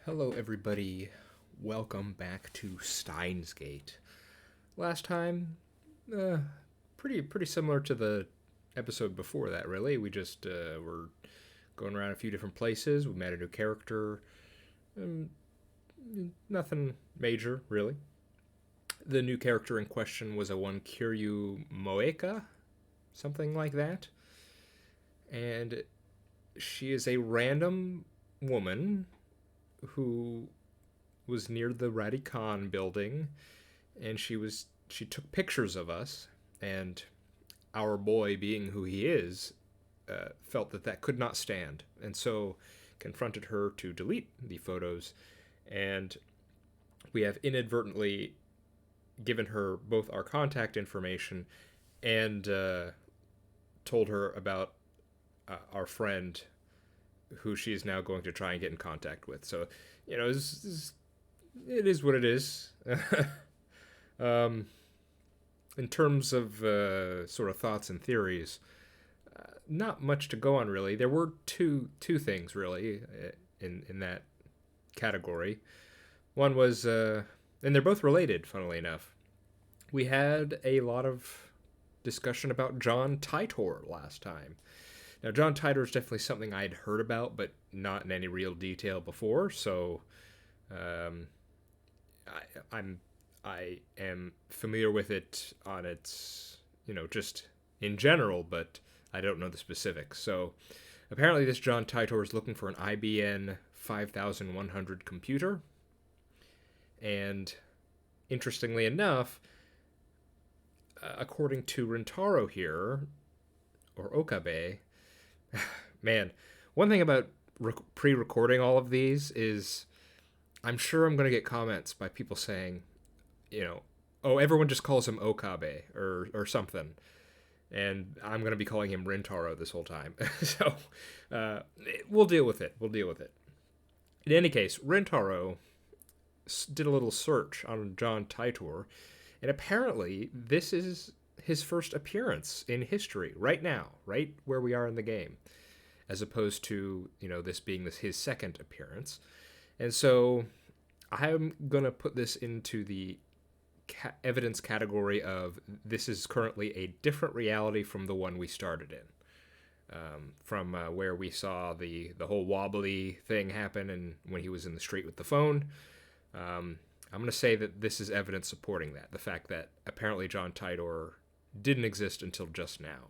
Hello, everybody. Welcome back to Steins Gate. Last time, pretty similar to the episode before that. Really, we just were going around a few different places. We met a new character. Um, Nothing major, really. The new character in question was a one Kiryu Moeka, something like that, and she is a random woman who was near the Radicon building, and she took pictures of us, and our boy, being who he is, felt that could not stand, and so confronted her to delete the photos, and we have inadvertently given her both our contact information and told her about our friend who she is now going to try and get in contact with. So, it is what it is. um, in terms of sort of thoughts and theories, not much to go on really. There were two things really in that category. One was, and they're both related, funnily enough. We had a lot of discussion about John Titor last time. Now, John Titor is definitely something I'd heard about, but not in any real detail before. So, I am familiar with it on its, just in general, but I don't know the specifics. So, apparently, this John Titor is looking for an IBM 5100 computer, and interestingly enough, according to Rintaro here, or Okabe. Man, one thing about pre-recording all of these is I'm sure I'm going to get comments by people saying, oh, everyone just calls him Okabe or something. And I'm going to be calling him Rintaro this whole time. So we'll deal with it. In any case, Rintaro did a little search on John Titor, and apparently this is his first appearance in history right now, right where we are in the game, as opposed to, this being his second appearance. And so I'm going to put this into the evidence category of this is currently a different reality from the one we started in. From where we saw the whole wobbly thing happen and when he was in the street with the phone. I'm going to say that this is evidence supporting that, the fact that apparently John Titor didn't exist until just now.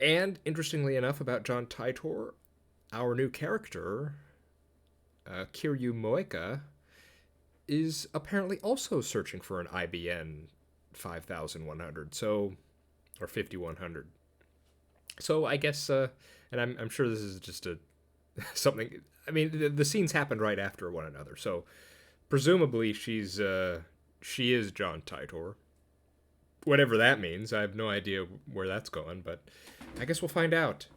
And interestingly enough about John Titor, our new character, Kiryu Moeka, is apparently also searching for an IBM 5100, or 5100. So I guess, and I'm sure this is just something. I mean, the scenes happened right after one another, so presumably she is John Titor. Whatever that means, I have no idea where that's going, but I guess we'll find out.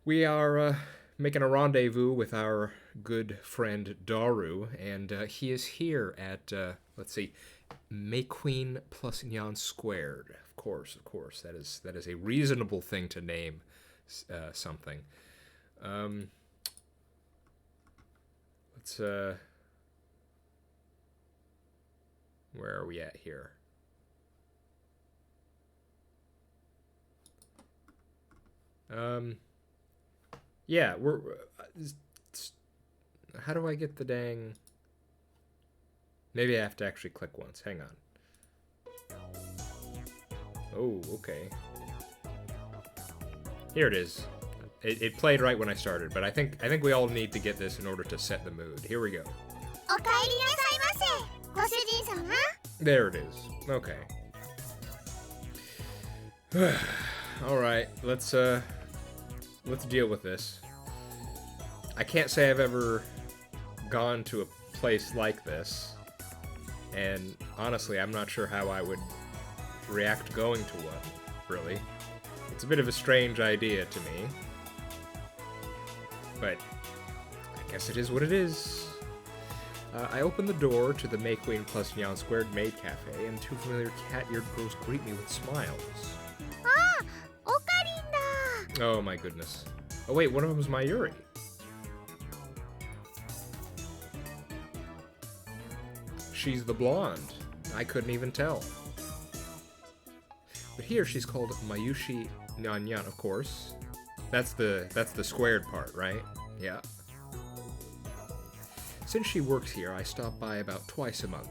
We are making a rendezvous with our good friend Daru, and he is here at, let's see, May Queen plus Nyan squared. Of course, that is a reasonable thing to name something. Let's, where are we at here? Yeah, we're. How do I get the dang? Maybe I have to actually click once. Hang on. Oh, okay. Here it is. It played right when I started, but I think we all need to get this in order to set the mood. Here we go. There it is. Okay. All right, let's deal with this. I can't say I've ever gone to a place like this, and honestly, I'm not sure how I would react going to one, really. It's a bit of a strange idea to me, but I guess it is what it is. I open the door to the May Queen plus Nyan Squared Maid Cafe, and two familiar cat-eared girls greet me with smiles. Oh my goodness. Oh wait, one of them is Mayuri. she's the blonde. I couldn't even tell. But here she's called Mayushi Nyanyan, of course. That's the squared part, right? Yeah. Since she works here, I stop by about twice a month.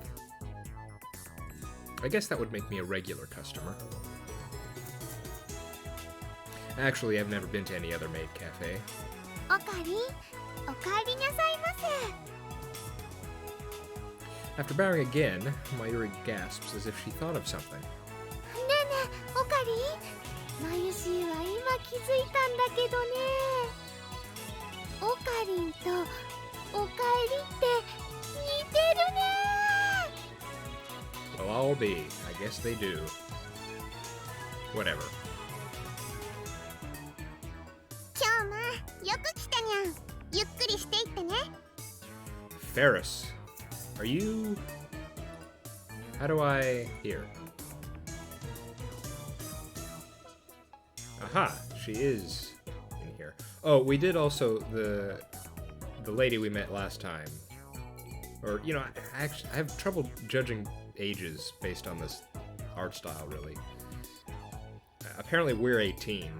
I guess that would make me a regular customer. Actually, I've never been to any other maid cafe. After bowing again, Mayuri gasps as if she thought of something. Well, I'll be. I guess they do. Whatever. Ferris, are you... How do I... Here. Aha, she is in here. Oh, we did also the lady we met last time. Or, you know, I have trouble judging ages based on this art style, really. Apparently we're 18.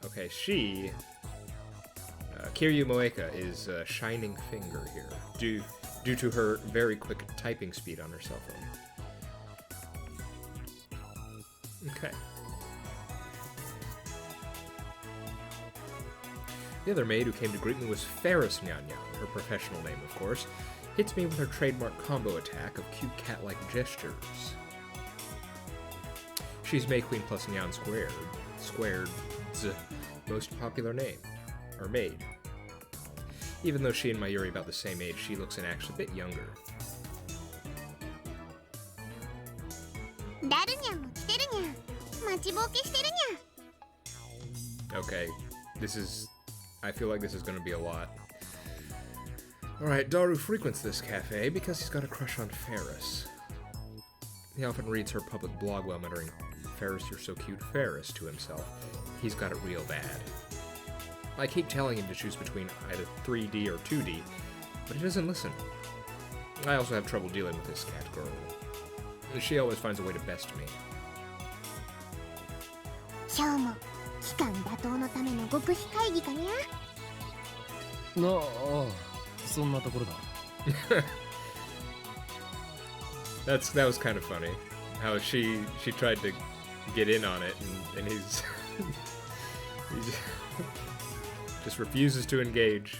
Okay, she... Kiryu Moeka is Shining Finger here, due to her very quick typing speed on her cell phone. Okay. The other maid who came to greet me was Ferris Nyanyan, her professional name, of course. Hits me with her trademark combo attack of cute cat-like gestures. She's May Queen plus Nyan squared's most popular name, or maid. Even though she and Mayuri are about the same age, she looks an actual bit younger. Okay, I feel like this is going to be a lot. Alright, Daru frequents this cafe because he's got a crush on Ferris. He often reads her public blog while muttering, "Ferris, you're so cute, Ferris," to himself. He's got it real bad. I keep telling him to choose between either 3D or 2D, but he doesn't listen. I also have trouble dealing with this cat girl. She always finds a way to best me. That was kind of funny. How she tried to get in on it, and he's he just refuses to engage.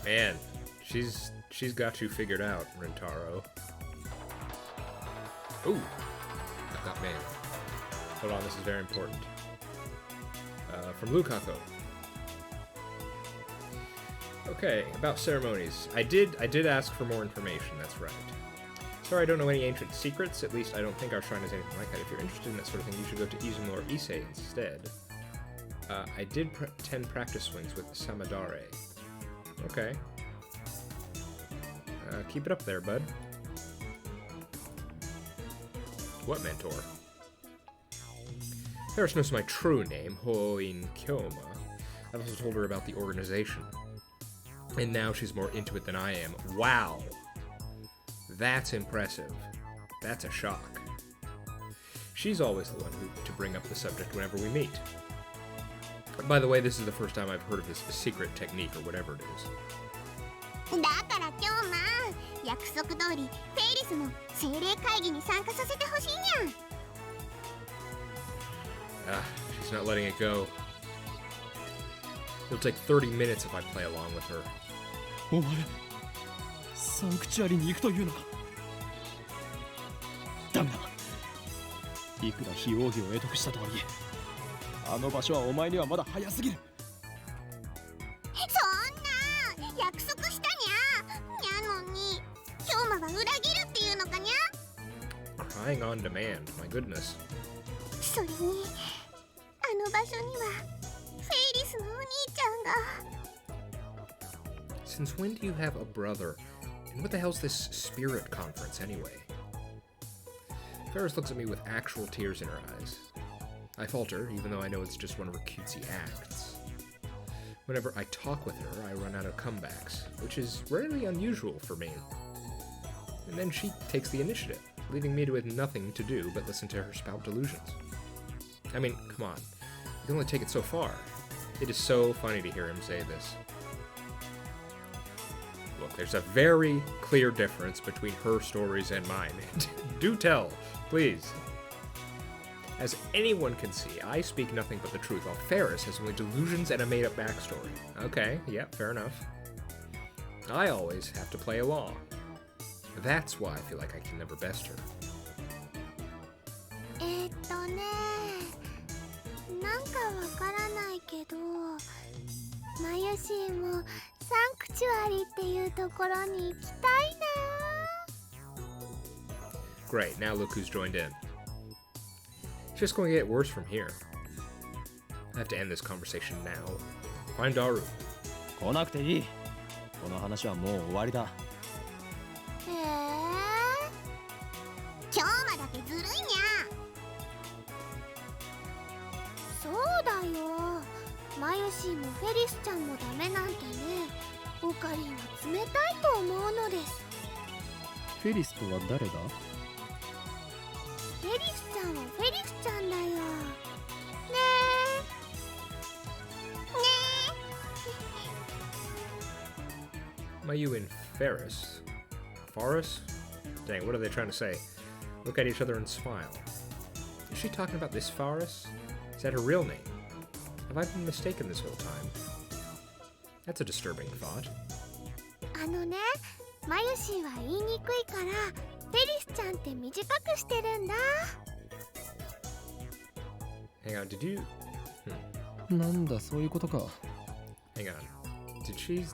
Man, she's got you figured out, Rintaro. Ooh, I got mail. Hold on, this is very important. From Lukako. Okay, about ceremonies. I did ask for more information, that's right. Sorry I don't know any ancient secrets, at least I don't think our shrine is anything like that. If you're interested in that sort of thing, you should go to Izumo or Ise instead. I did 10 practice swings with Samadare. Okay. Keep it up there, bud. What mentor? Ferris knows my true name, Hoin Kyoma. I've also told her about the organization. And now she's more into it than I am. Wow! That's impressive. That's a shock. She's always the one to bring up the subject whenever we meet. By the way, this is the first time I've heard of this secret technique, or whatever it is. She's not letting it go. It'll take 30 minutes if I play along with her. あの場所はお前にはまだ早すぎる。そんな約束したにゃ。にゃのに今日は裏切るっていうのかにゃ。 Crying on demand, my goodness. それにあの場所にはフェイリスのお兄ちゃんが。 Since when do you have a brother? And what the hell's this spirit conference anyway? Ferris looks at me with actual tears in her eyes. I falter, even though I know it's just one of her cutesy acts. Whenever I talk with her, I run out of comebacks, which is rarely unusual for me. And then she takes the initiative, leaving me with nothing to do but listen to her spout delusions. I mean, come on. You can only take it so far. It is so funny to hear him say this. Look, there's a very clear difference between her stories and mine. Do tell, please. As anyone can see, I speak nothing but the truth, while Ferris has only delusions and a made-up backstory. Okay, yeah, fair enough. I always have to play along. That's why I feel like I can never best her. なんかわからないけど、マユシーもサンクチュアリっていうところに行きたいな。 Great, now look who's joined in. It's just going to get worse from here. I have to end this conversation now. Find Daru. 来なくていい。この話はもう終わりだ。今日まだけずるいにゃ。そうだよ。マユシーもフェリスちゃんもダメなんてね。オカリンは冷たいと思うのです。フェリスとは誰だ？フェリスちゃんはフェリスちゃんだよ。ねえ。Mayu and Ferris? Faris? Dang, what are they trying to say? Look at each other and smile. Is she talking about this Faris? Is that her real name? Have I been mistaken this whole time? That's a disturbing thought. あのね、マユシーは言いにくいから、フェリスちゃんって短くしてるんだ。Hang on, did you... なんだ、そういうことか。Hang on. Did she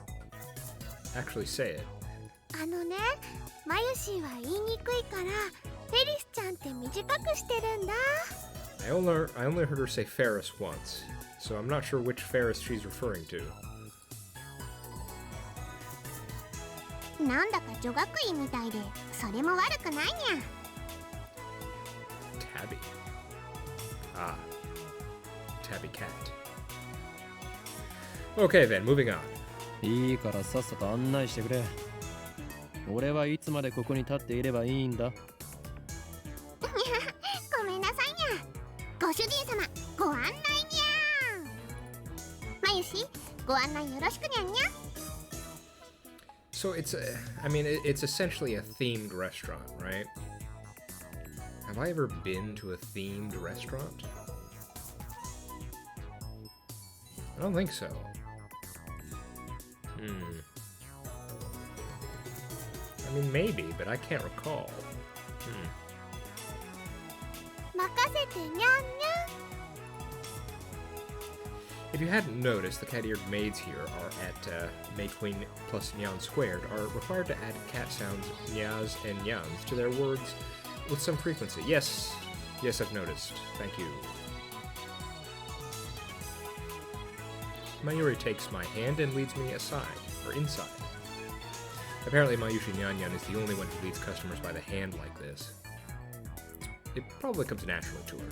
actually say it? あのね、マユシーは言いにくいから、フェリスちゃんって短くしてるんだ。I only heard her say Ferris once, so I'm not sure which Ferris she's referring to. なんだか女学院みたいで、それも悪くないにゃ。Tabby. Ah. Tabby cat. Okay then, moving on. いいからさっさと案内してくれ。俺はいつまでここに立っていればいいんだ。ごめんなさいにゃ。ご主人様、ご案内にゃ。マユシ、ご案内よろしくにゃんにゃ。So it's it's essentially a themed restaurant, right? Have I ever been to a themed restaurant? I don't think so. I mean, maybe, but I can't recall. 任せてにゃんにゃ。 If you hadn't noticed, the cat-eared maids here are at May Queen plus Nyan squared are required to add cat sounds nyas and nyans to their words with some frequency. Yes, I've noticed. Thank you. Mayuri takes my hand and leads me aside, or inside. Apparently Mayushi Nyanyan is the only one who leads customers by the hand like this. It probably comes naturally to her.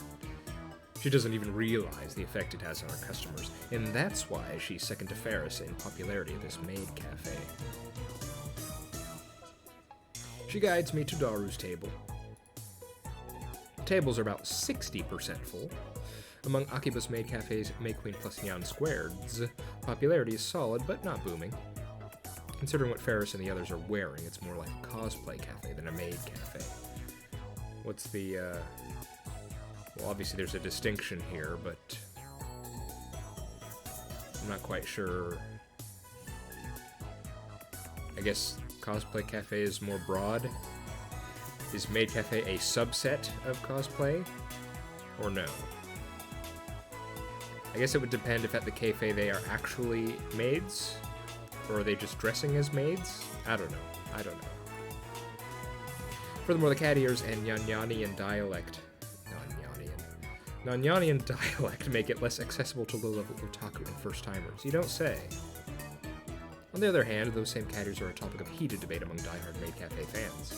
She doesn't even realize the effect it has on her customers, and that's why she's second to Ferris in popularity at this maid cafe. She guides me to Daru's table. The tables are about 60% full. Among Akiba's maid cafe's May Queen plus Nyan Squared's popularity is solid, but not booming. Considering what Ferris and the others are wearing, it's more like a cosplay cafe than a maid cafe. What's the, well, obviously there's a distinction here, but I'm not quite sure. I guess cosplay cafe is more broad. Is maid cafe a subset of cosplay? Or no? I guess it would depend if at the cafe they are actually maids, or are they just dressing as maids? I don't know. Furthermore, the cat ears and Nanyanian dialect make it less accessible to low-level otaku and first-timers. You don't say. On the other hand, those same cat ears are a topic of heated debate among die-hard Maid Cafe fans.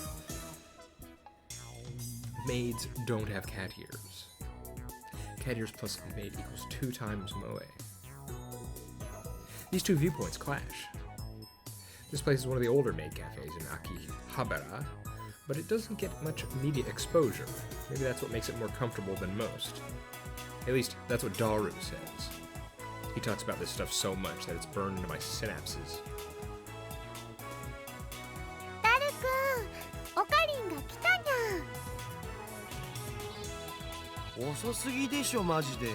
Maids don't have cat ears. Cat ears plus maid equals 2 times moe. These two viewpoints clash. This place is one of the older maid cafes in Akihabara, but it doesn't get much media exposure. Maybe that's what makes it more comfortable than most. At least, that's what Daru says. He talks about this stuff so much that it's burned into my synapses. Daru-kun, Okarinが来たにゃん。遅すぎでしょマジで。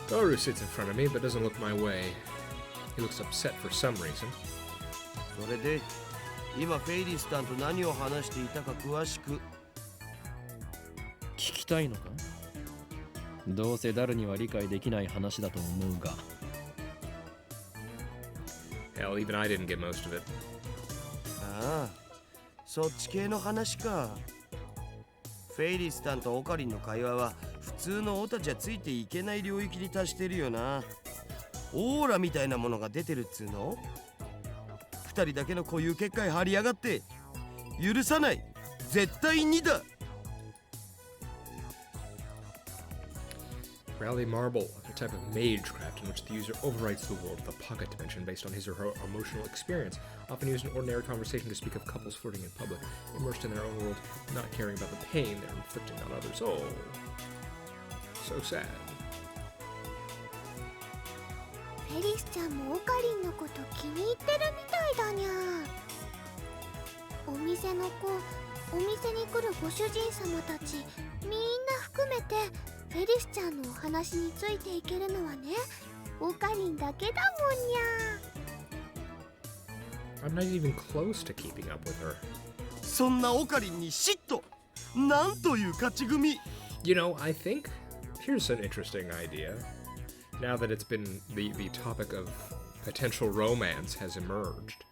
Daru sits in front of me but doesn't look my way. He looks upset for some reason. それで今フェイリスタンと何を話していたか詳しく。聞きたいのか？どうせダルには理解できない話だと思うが。Hell, even I didn't get most of it. ああ、そっち系の話か。フェイリスタンとオカリンの会話は普通のオタじゃついていけない領域に達してるよな。オーラみたいなものが出てるっつうの？二人だけの固有結界張りやがって。許さない。絶対にだ。Rally Marble, a type of magecraft in which the user overwrites the world of the pocket dimension based on his or her emotional experience, often used in ordinary conversation to speak of couples flirting in public, immersed in their own world, not caring about the pain they're inflicting on others. Oh, so sad. フェリスちゃんもオカリンのこと気に入ってるみたいだにゃ。お店の子、お店に来るご主人様たち、みんな含めてフェリスちゃんのお話についていけるのはね、オカリンだけだもんにゃ。I'm not even close to keeping up with her. そんなオカリンに嫉妬。なんという勝ち組。You know, I think here's an interesting idea. Now that it's been the topic of potential romance has emerged.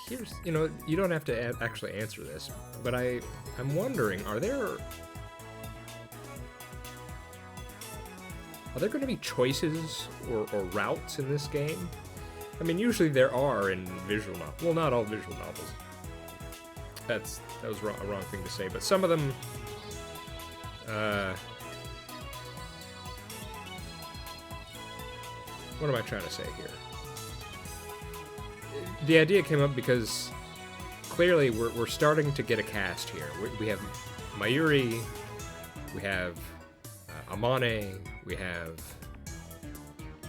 Here's, you know, you don't have to actually answer this, but I'm wondering, are there going to be choices or routes in this game? I mean, usually there are in visual novels. Well, not all visual novels. That was a wrong thing to say, but some of them, what am I trying to say here? The idea came up because clearly we're starting to get a cast here. We have Mayuri, we have Amane, we have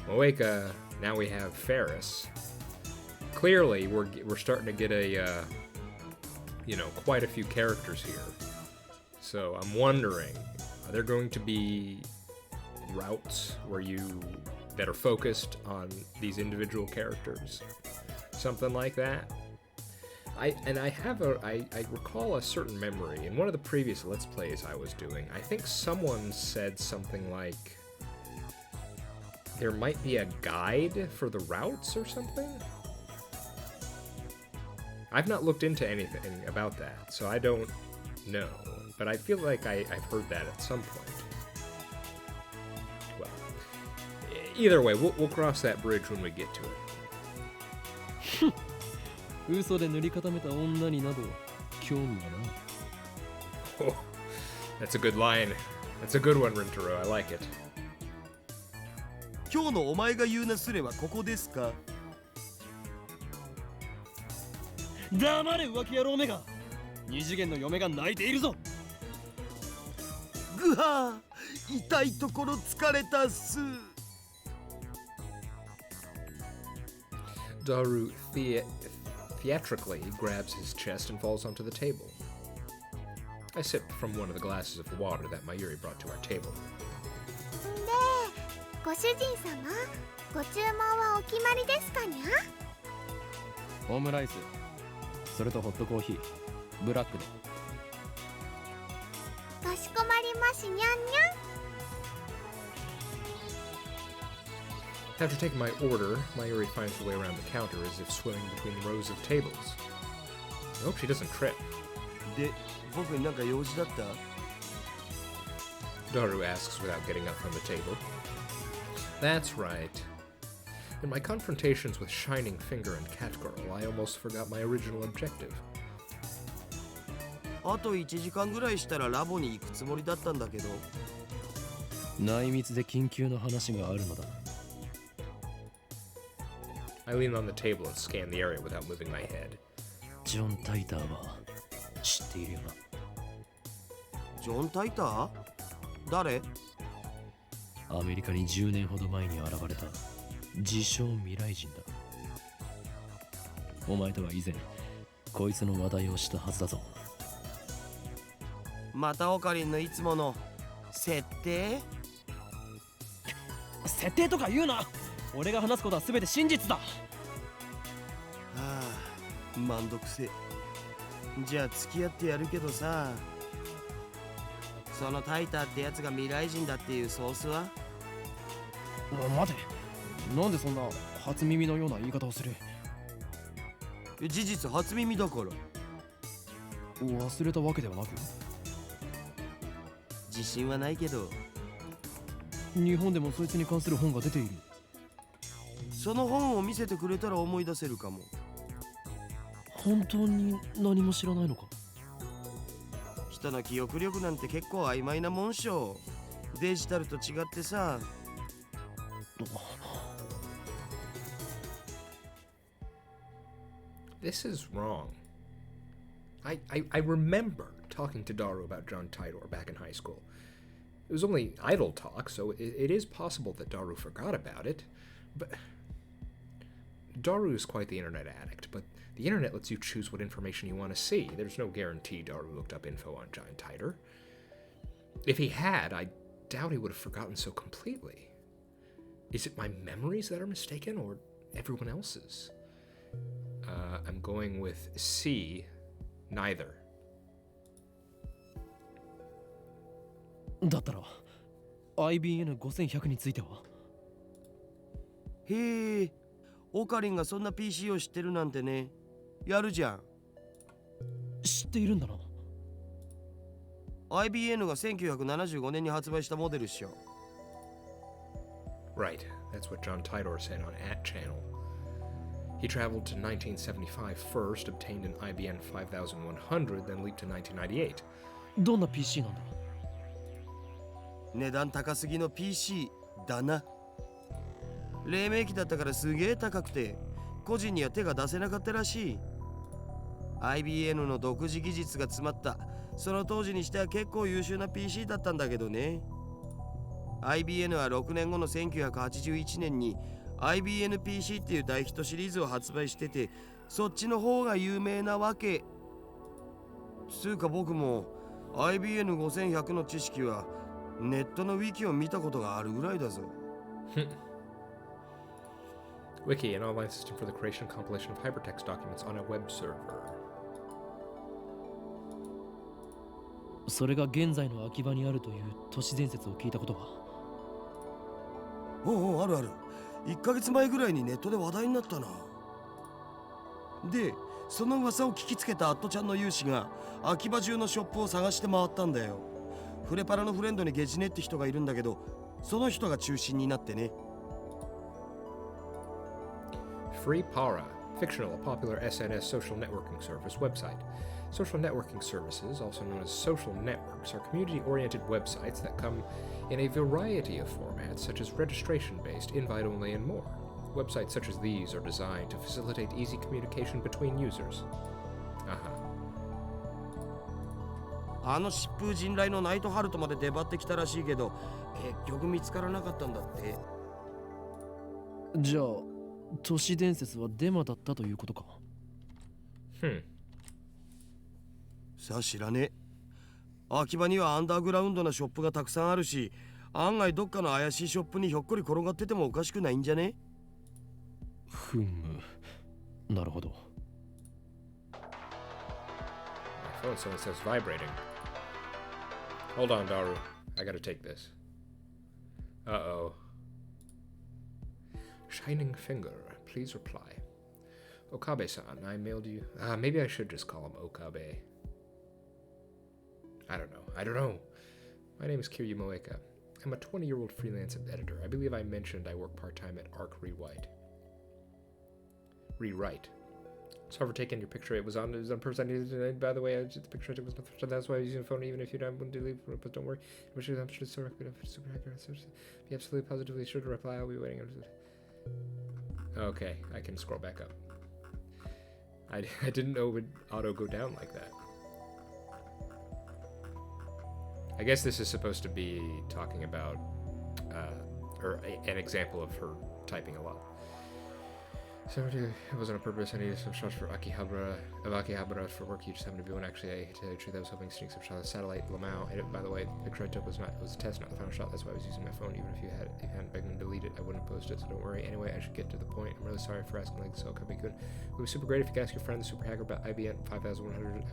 Moeka, now we have Ferris. Clearly we're starting to get a quite a few characters here. So I'm wondering, are there going to be routes that are focused on these individual characters? Something like that. I recall a certain memory in one of the previous Let's Plays I was doing. I think someone said something like there might be a guide for the routes or something. I've not looked into anything about that, so I don't know. But I feel like I've heard that at some point. Well, either way, we'll cross that bridge when we get to it. 嘘で塗り固めた女になど興味はない。Oh, that's a good line. That's a good one, Rintaro. I like it. 今日のお前が言うなすれはここですか。黙れ浮気野郎めが。二次元の嫁が泣いているぞ。ぐはー、痛いところ疲れたっす。Daru theatrically grabs his chest and falls onto the table. I sip from one of the glasses of water that Mayuri brought to our table. で、ご主人様、ご注文はお決まりですかにゃ？オムライス、それとホットコーヒー、ブラックで。かしこまりますにゃんにゃん。 After taking my order, Mayuri finds her way around the counter as if swimming between the rows of tables. I hope she doesn't trip. で、僕になんか用事だった？ Daru asks without getting up from the table. That's right. In my confrontations with Shining Finger and Catgirl, I almost forgot my original objective. あと1時間ぐらいしたらラボに行くつもりだったんだけど。内密で緊急の話があるのだ。I lean on the table and scan the area without moving my head. ジョン・タイターは知っているよな。ジョン・タイター？誰？アメリカに10年ほど前に現れた自称未来人だ。お前とは以前こいつの話題をしたはずだぞ。またオカリンのいつもの設定？設定とか言うな。俺が話すことは全て真実だ。はあ、めんどくせえ。じゃあ付き合ってやるけどさ、そのタイターってやつが未来人だっていうソースは？待て、なんでそんな初耳のような言い方をする？事実初耳だから。忘れたわけではなく？自信はないけど。日本でもそいつに関する本が出ている。その本を見せてくれたら思い出せるかも。本当に何も知らないのか？人の記憶力なんて結構曖昧なもんしょ。デジタルと違ってさ。This is wrong. I remember talking to Daru about John Tidor back in high school. It was only idle talk, so it is possible that Daru forgot about it. But Daru is quite the internet addict, but the internet lets you choose what information you want to see. There's no guarantee Daru looked up info on John Tidor. If he had, I doubt he would have forgotten so completely. Is it my memories that are mistaken, or everyone else's? I'm going with C, neither. だったら IBN5100 については？へえ、オカリンがそんな PC を知ってるなんてね。やるじゃん。知っているんだな。IBN が1975年に発売したモデルっしょ。Right, that's what John Tidor said on At Channel. He traveled to 1975 first, obtained an IBM 5100, then leaped to 1998. どんな PC なんだ？値段高すぎの PC だな。黎明期だったからすげえ高くて個人には手が出せなかったらしい。 IBM の独自技術が詰まったその当時にしては結構優秀な PC だったんだけどね。 IBM は6年後の1981年に IBM-PC っていう大ヒットシリーズを発売してて、そっちの方が有名なわけ。つうか僕も IBM5100 の知識はネットのウィキを見たことがあるぐらいだぞ。Wiki, an online system for the creation and compilation of hypertext documents on a web server. それが現在の秋葉にあるという都市伝説を聞いたことは？おうおう、あるある。1ヶ月前ぐらいにネットで話題になったな。で、その噂を聞きつけたアットちゃんの有志が秋葉中のショップを探して回ったんだよ。フレパラのフレンドにゲジネって人がいるんだけど、その人が中心になってね。Free Para, fictional, a popular SNS social networking service website. Social networking services, also known as social networks, are community-oriented websites that come in a variety of formats, such as registration-based, invite-only, and more. Websites such as these are designed to facilitate easy communication between users. あの疾風陣雷のナイトハルトまで出張ってきたらしいけど、結局見つからなかったんだって。じゃあ都市伝説はデマだったということか？さあ知らねえ。秋葉にはアンダーグラウンドなショップがたくさんあるし、案外どっかの怪しいショップにひょっこり転がっててもおかしくないんじゃね？ふむ、なるほど。My phone still says vibrating. Hold on, Daru. I gotta take this. Uh-oh. Shining finger. Please reply. Okabe-san, I mailed you. Maybe I should just call him Okabe. I don't know. My name is Kiryu Moeka. I'm a 20-year-old freelance editor. I believe I mentioned I work part-time at Arc Rewrite. Sorry for taking your picture. It was on purpose. By the way, the picture I took was not the that's why I was using the phone, even if you don't want to leave. But don't worry. I'm sure it's so super hacker. Be absolutely positively sure to reply. I'll be waiting. Okay, I can scroll back up. I didn't know it would auto go down like that. I guess this is supposed to be talking about, an example of her typing a lot. So it wasn't on purpose. I needed some shots for Akihabara for work. You just happened to be one. Actually, I tell you the truth, I was hoping to sneak some shots of satellite Lamau. And by the way, the picture I took was a test, not the final shot. That's why I was using my phone. Even if you hadn't begged me to delete it, I wouldn't post it. So don't worry. Anyway, I should get to the point. I'm really sorry for asking like so. It would be super great if you could ask your friend, the super hacker, about IBM 5100.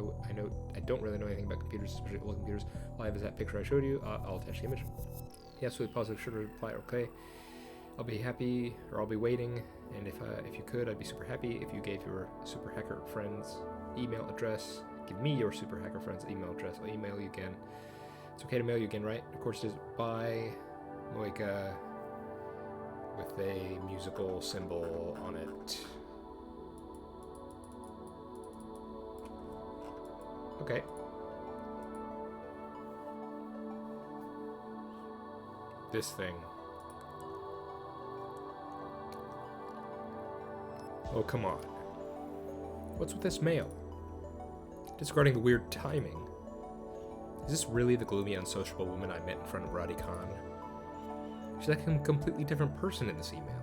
I don't really know anything about computers, especially old computers. All I have is that picture I showed you. I'll attach the image. Yeah, absolutely positive. Sure to reply. Okay. I'll be happy, or I'll be waiting, and if you could, I'd be super happy if you gave your super hacker friend's email address. Give me your super hacker friend's email address. I'll email you again. It's okay to mail you again, right? Of course it is. By Moeka with a musical symbol on it. Okay. This thing. Oh, come on. What's with this mail? Disregarding the weird timing. Is this really the gloomy, unsociable woman I met in front of Radhikan? She's like a completely different person in this email.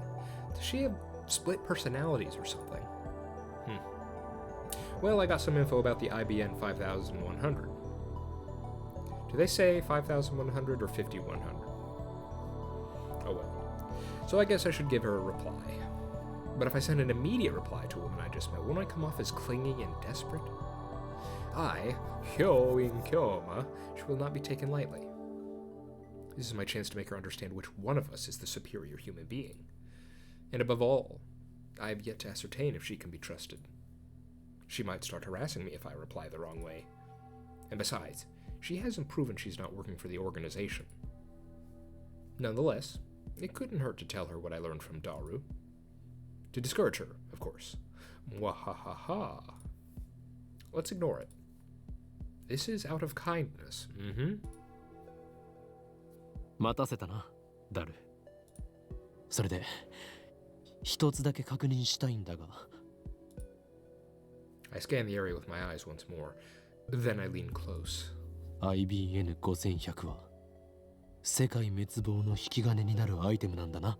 Does she have split personalities or something? Well, I got some info about the IBM 5100. Do they say 5100 or 5100? Oh well. So I guess I should give her a reply. But if I send an immediate reply to a woman I just met, won't I come off as clingy and desperate? I, Hyo-in Kyoma, she will not be taken lightly. This is my chance to make her understand which one of us is the superior human being. And above all, I have yet to ascertain if she can be trusted. She might start harassing me if I reply the wrong way. And besides, she hasn't proven she's not working for the organization. Nonetheless, it couldn't hurt to tell her what I learned from Daru. To discourage her, of course. Mwahaha. Let's ignore it. This is out of kindness. 待たせたな、ダル。それで、一つだけ確認したいんだが。I scan the area with my eyes once more. Then I lean close. IBN 5100は、世界滅亡の引き金になるアイテムなんだな。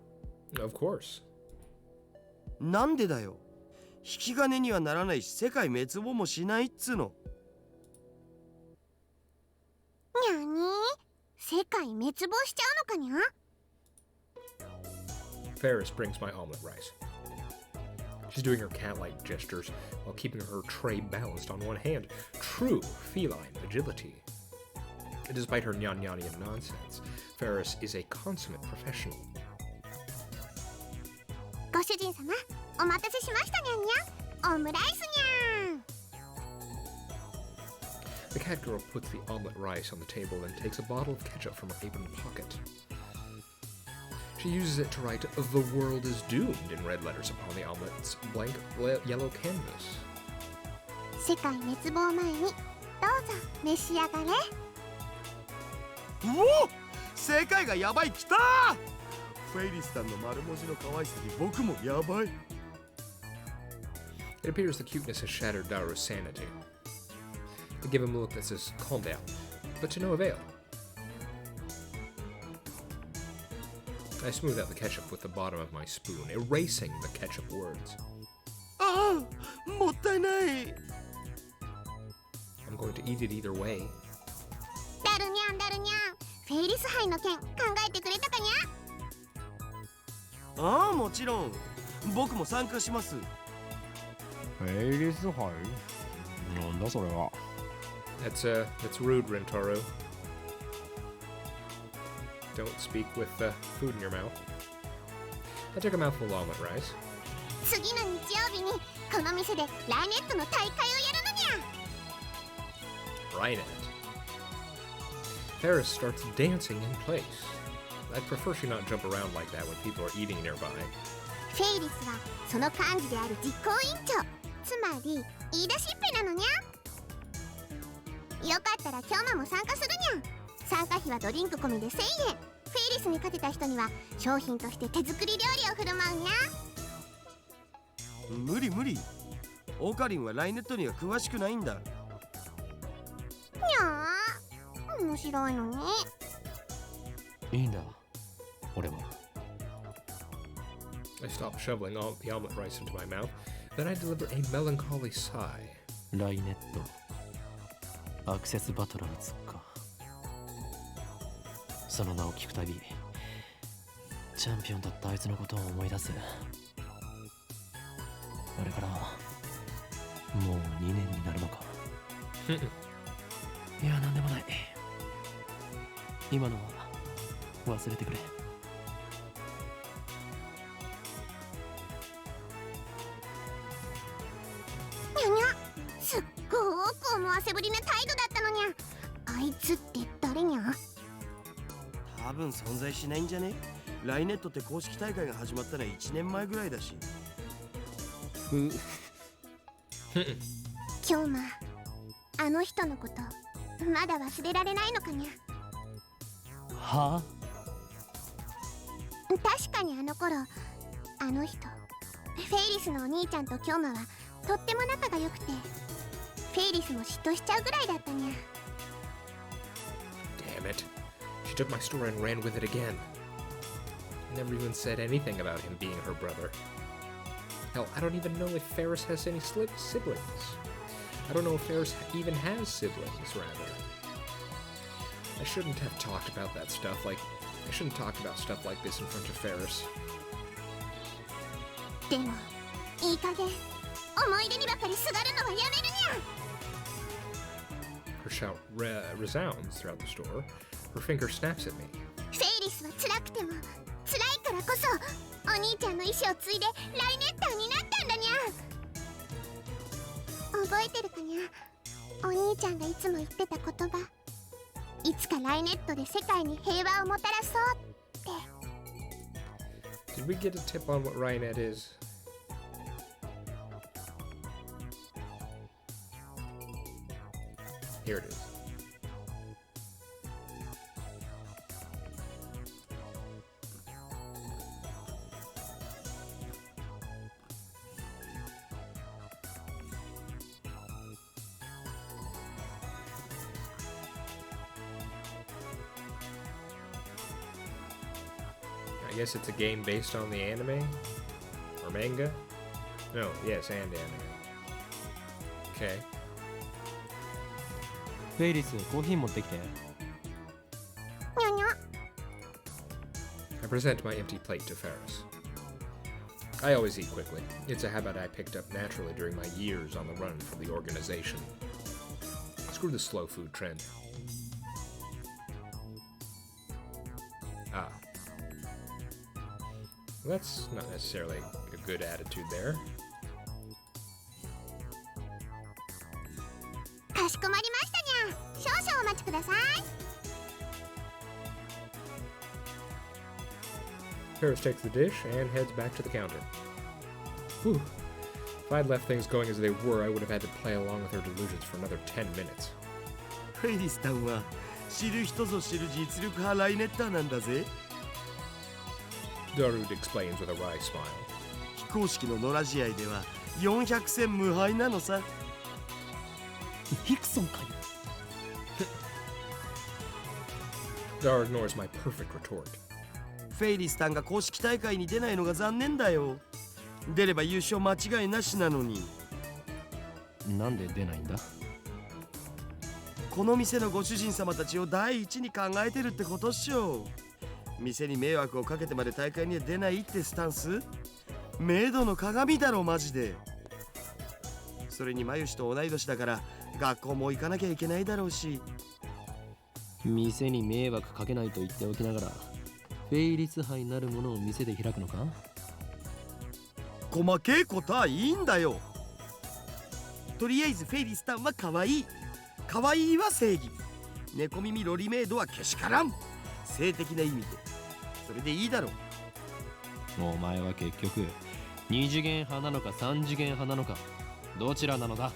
Of course. なんでだよ。引き金にはならないし、世界滅亡もしないっつの。にゃに？世界滅亡しちゃうのかにゃ？ Ferris brings my omelet rice. She's doing her cat-like gestures while keeping her tray balanced on one hand. True feline agility. Despite her nyan-nyanian nonsense, Ferris is a consummate professional. ご主人様、お待たせしましたにゃんにゃん。オムライスにゃん。 The cat girl puts the omelet rice on the table and takes a bottle of ketchup from her apron pocket. She uses it to write, "The world is doomed" in red letters upon the omelet's blank yellow canvas. 世界滅亡前にどうぞ召し上がれ。うお！世界がやばいきたー！フェイリスさんの丸文字の可愛さに僕もやばい。It appears the cuteness has shattered Daru's sanity. I give him a look that says, "Calm down," but to no avail. I smooth out the ketchup with the bottom of my spoon, erasing the ketchup words. ああ、もったいない。I'm going to eat it either way. ダルニャンダルニャン、フェイリス杯の件考えてくれたかにゃ？ああ、もちろん。僕も参加します。フェイリス杯？なんだそれは。That's rude, Rentaro. don't speak with food in your mouth. I'll take a mouthful of omelet rice. 次の日曜日にこの店でライネットの大会をやるのにゃ。 Right at. Ferris starts dancing in place. I'd prefer she not jump around like that when people are eating nearby. フェイリスはその幹事である実行委員長、つまり言い出しっぺなのにゃ。よかったら今日も参加するにゃ。参加費はドリンク込みで1000円。フェイリスに勝てた人には商品として手作り料理を振る舞うにゃ。無理無理。オカリンはライネットには詳しくないんだ。にゃー、面白いのに。いいんだ、俺は。I stop shoveling all the omelet rice into my mouth. Then I deliver a melancholy sigh. ライネット、アクセスバトラーズか。その名を聞くたび、チャンピオンだったあいつのことを思い出す。あれからもう2年になるのか。いや、なんでもない。今のは忘れてくれ。にゃにゃ、すっごく思わせぶりな態度だったのにゃ。あいつって誰にゃ。多分存在しないんじゃね？ライネットって公式大会が始まったのは1年前ぐらいだし。今日あの人のことまだ忘れられないのかにゃ。はあ？確かにあの頃あの人、フェイリスのお兄ちゃんとキョウマはとっても仲が良くて、フェイリスも嫉妬しちゃうぐらいだったにゃ。 Damn it. She took my story and ran with it again. I never even said anything about him being her brother. Hell, I don't even know if Ferris has any siblings. I don't know if Ferris even has siblings, rather. I shouldn't have talked about that stuff. I shouldn't talk about stuff like this in front of Ferris. でもいい加減思い出にばかりすがるのはやめるにゃ。 Her shout resounds throughout the store. Her finger snaps at me. フェイリスは辛くても辛いからこそお兄ちゃんの意志を継いでライネッターになったんだにゃ。覚えてるかにゃ。お兄ちゃんがいつも言ってた言葉、いつかライネットで世界に平和をもたらそうって。 Did we get a tip on what Ryanette is? Here it is. I guess it's a game based on the anime? Or manga? No, yes, and anime. Okay. フェイリス、コーヒー持ってきて。にゃにゃ。 I present my empty plate to Ferris. I always eat quickly. It's a habit I picked up naturally during my years on the run for the organization. Screw the slow food trend. Ah. Well, that's not necessarily a good attitude there. かしこまりましたにゃ。少々お待ちください。 Ferris takes the dish and heads back to the counter. Whew. If I'd left things going as they were, I would have had to play along with her delusions for another 10 minutes. フェイリスタンは知る人ぞ知る実力派ライネッターなんだぜ。Darude explains with a wry smile. 非公式の野良試合では400戦無敗なのさ。ヒクソンかよ。Dar ignores my perfect retort. フェイリスタンが公式大会に出ないのが残念だよ。出れば優勝間違いなしなのに。なんで出ないんだ？この店のご主人様たちを第一に考えてるってことっしょ。店に迷惑をかけてまで大会には出ないってスタンス？メイドの鏡だろマジで。それにマユシと同い年だから学校も行かなきゃいけないだろうし。店に迷惑かけないと言っておきながらフェイリス杯なるものを店で開くのか？細けいことはいいんだよ。とりあえずフェイリスタンは可愛い。可愛いは正義。猫耳ロリメイドはけしからん。性的な意味で。それでいいだろう。お前は結局二次元派なのか三次元派なのかどちらなのだ？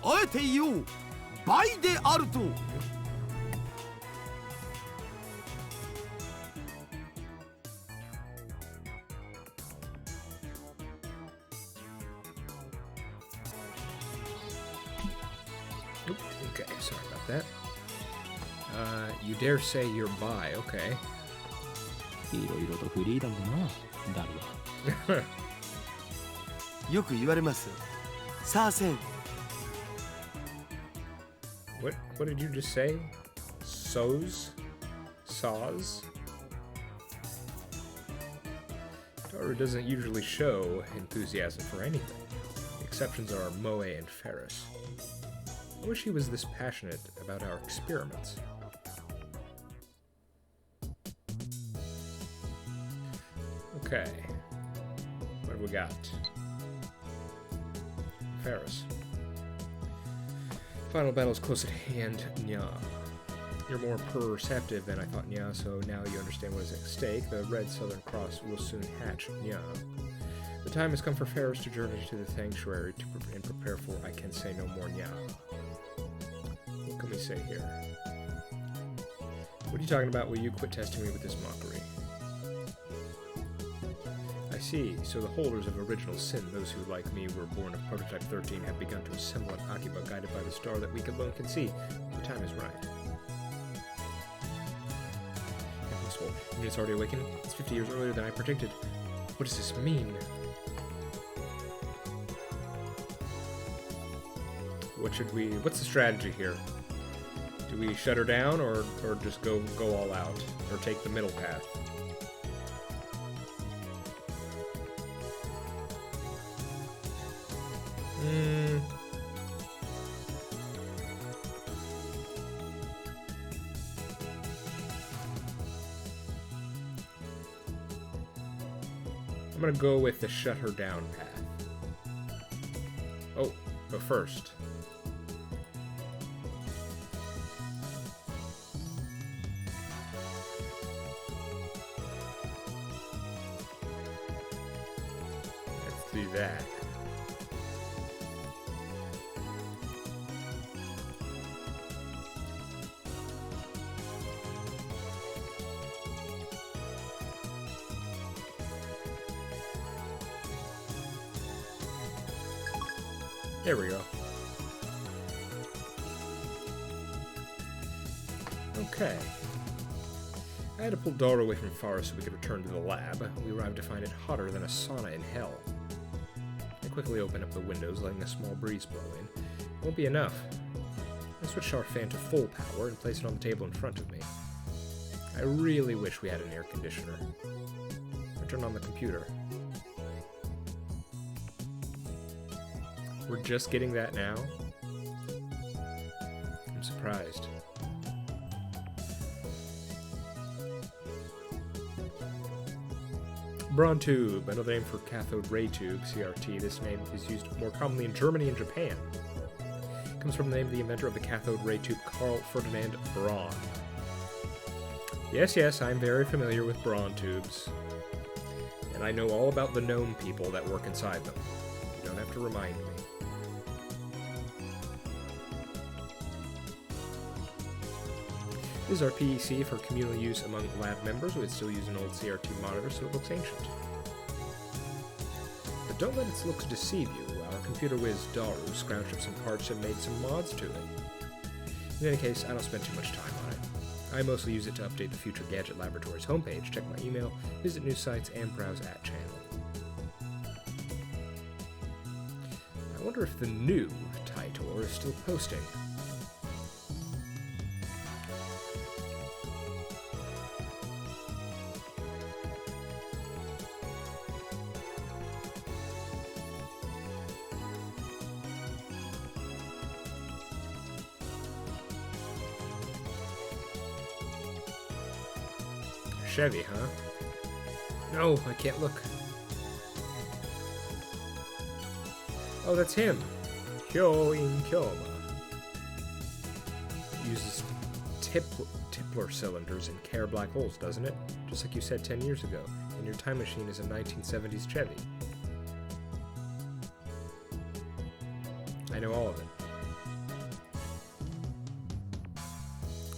あえて言おう。バイであると。Okay, sorry about that. You dare say you're bi, okay. いろいろとフリーダムだな、ダルは。よく言われます。さあせん。What did you just say? Sows? Saws? Daru doesn't usually show enthusiasm for anything. The exceptions are Moe and Ferris. I wish he was this passionate about our experiments. Okay. What have we got? Ferris. Final battle's close at hand, Nya. You're more perceptive than I thought, Nya, so now you understand what is at stake. The Red Southern Cross will soon hatch, Nya. The time has come for Ferris to journey to the sanctuary and prepare for I can say no more, Nya. What can we say here? What are you talking about? Will you quit testing me with this mockery? I see. So the holders of original sin, those who, like me, were born of Prototype 13, have begun to assemble an Akiba guided by the star that we alone can see. The time is right. Impossible. Unit's already awakened. It's 50 years earlier than I predicted. What does this mean? What's the strategy here? Do we shut her down or just go all out? Or take the middle path? I'm gonna go with the shut her down path. Oh, but first. Let's do that. There we go. Okay. I had to pull Dara away from Farah so we could return to the lab. We arrived to find it hotter than a sauna in hell. I quickly opened up the windows, letting a small breeze blow in. It won't be enough. I switched our fan to full power and placed it on the table in front of me. I really wish we had an air conditioner. I turned on the computer. We're just getting that now? I'm surprised. Braun tube, another name for cathode ray tube, CRT. This name is used more commonly in Germany and Japan. It comes from the name of the inventor of the cathode ray tube, Carl Ferdinand Braun. Yes, I'm very familiar with Braun tubes. And I know all about the gnome people that work inside them. You don't have to remind me. This is our PEC for communal use among lab members. We still use an old CRT monitor, so it looks ancient. But don't let its looks deceive you. Our computer whiz Daru scrounged up some parts and made some mods to it. In any case, I don't spend too much time on it. I mostly use it to update the Future Gadget Laboratories homepage, check my email, visit news sites, and browse at channel. I wonder if the new Titor is still posting. Chevy, huh? No, I can't look. Oh, that's him. Hyo-in Kyoma. Uses Tipler cylinders and Care black holes, doesn't it? Just like you said 10 years ago. And your time machine is a 1970s Chevy. I know all of it.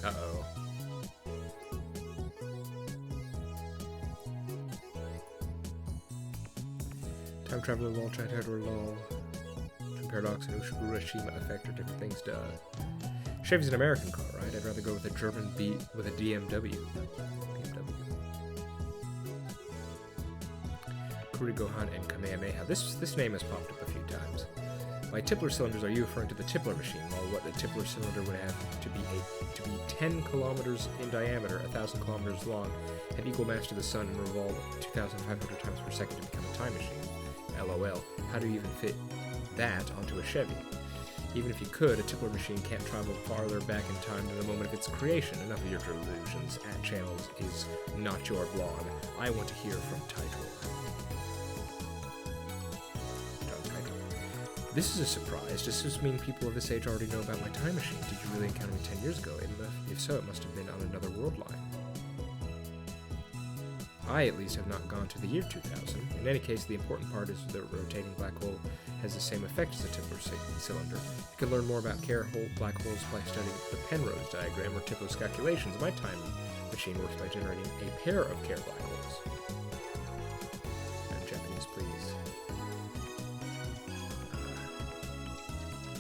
Uh-oh. Time traveler law, tri-title law. Paradox and Urashima effect are different things. Duh. Chevy's an American car, right? I'd rather go with a German with a DMW. Kurigohan and Kamehameha. This name has popped up a few times. By Tipler cylinders, are you referring to the Tipler machine? While what the Tipler cylinder would have to be 10 kilometers in diameter, 1,000 kilometers long, have equal mass to the sun, and revolve 2,500 times per second to become a time machine. LOL. How do you even fit that onto a Chevy? Even if you could, a Tipler machine can't travel farther back in time than the moment of its creation. Enough of your delusions. At Channels is not your blog. I want to hear from Titor. This is a surprise. Does this mean people of this age already know about my time machine? Did you really encounter me 10 years ago? If so, it must have been on another world line. I, at least, have not gone to the year 2000. In any case, the important part is that the rotating black hole has the same effect as a Tipler cylinder. You can learn more about Care black holes by studying the Penrose diagram or Tipler's calculations. My time machine works by generating a pair of Care black holes. Japanese, please.